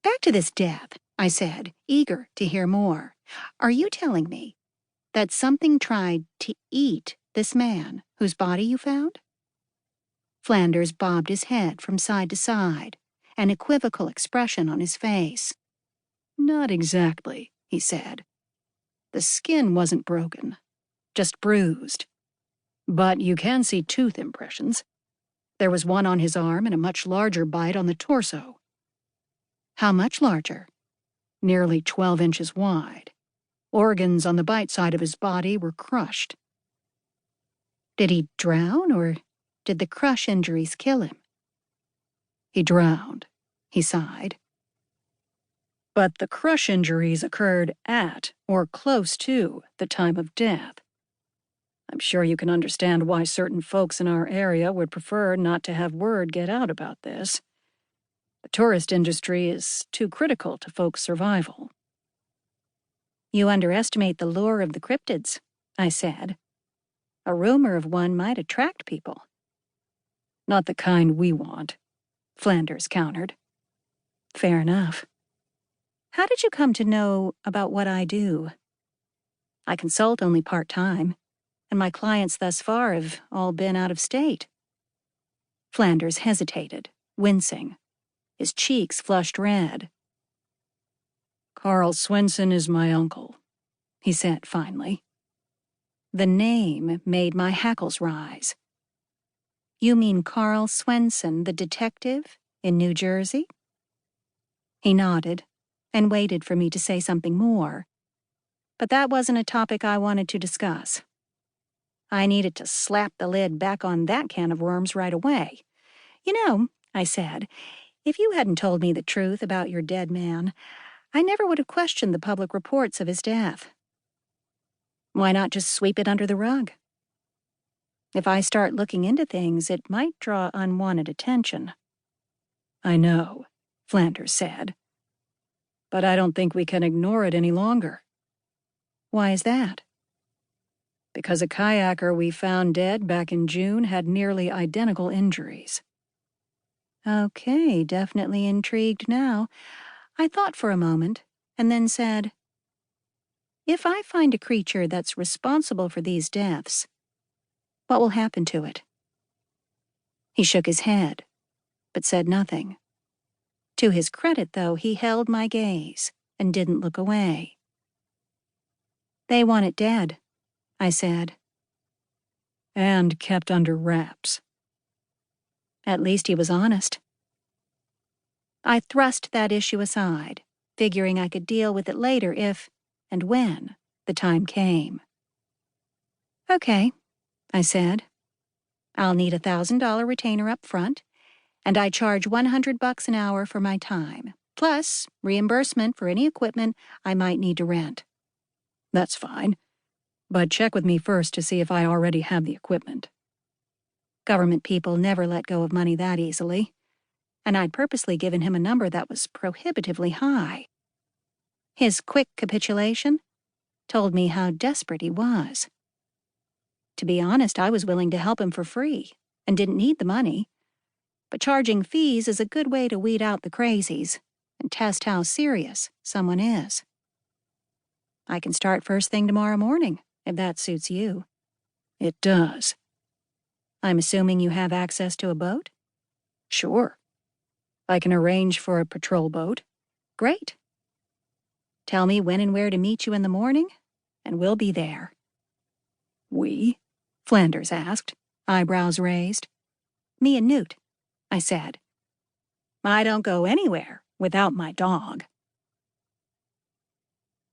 Back to this death, I said, eager to hear more. Are you telling me that something tried to eat this man whose body you found? Flanders bobbed his head from side to side, an equivocal expression on his face. Not exactly, he said. The skin wasn't broken, just bruised. But you can see tooth impressions. There was one on his arm and a much larger bite on the torso. How much larger? Nearly 12 inches wide. Organs on the bite side of his body were crushed. Did he drown, or did the crush injuries kill him? He drowned, he sighed. But the crush injuries occurred at or close to the time of death. I'm sure you can understand why certain folks in our area would prefer not to have word get out about this. The tourist industry is too critical to folks' survival. You underestimate the lure of the cryptids, I said. A rumor of one might attract people. Not the kind we want, Flanders countered. Fair enough. How did you come to know about what I do? I consult only part-time, and my clients thus far have all been out of state. Flanders hesitated, wincing. His cheeks flushed red. Carl Swenson is my uncle, he said finally. The name made my hackles rise. You mean Carl Swenson, the detective, in New Jersey? He nodded and waited for me to say something more. But that wasn't a topic I wanted to discuss. I needed to slap the lid back on that can of worms right away. You know, I said, if you hadn't told me the truth about your dead man, I never would have questioned the public reports of his death. Why not just sweep it under the rug? If I start looking into things, it might draw unwanted attention. I know, Flanders said. But I don't think we can ignore it any longer. Why is that? Because a kayaker we found dead back in June had nearly identical injuries. Okay, definitely intrigued now. I thought for a moment, and then said, if I find a creature that's responsible for these deaths, what will happen to it? He shook his head, but said nothing. To his credit, though, he held my gaze and didn't look away. They want it dead, I said. And kept under wraps. At least he was honest. I thrust that issue aside, figuring I could deal with it later if, and when, the time came. Okay, I said. I'll need a $1,000 retainer up front, and I charge $100 an hour for my time, plus reimbursement for any equipment I might need to rent. That's fine, but check with me first to see if I already have the equipment. Government people never let go of money that easily, and I'd purposely given him a number that was prohibitively high. His quick capitulation told me how desperate he was. To be honest, I was willing to help him for free and didn't need the money, but charging fees is a good way to weed out the crazies and test how serious someone is. I can start first thing tomorrow morning, if that suits you. It does. I'm assuming you have access to a boat? Sure. I can arrange for a patrol boat. Great. Tell me when and where to meet you in the morning, and we'll be there. We? Flanders asked, eyebrows raised. Me and Newt, I said. I don't go anywhere without my dog.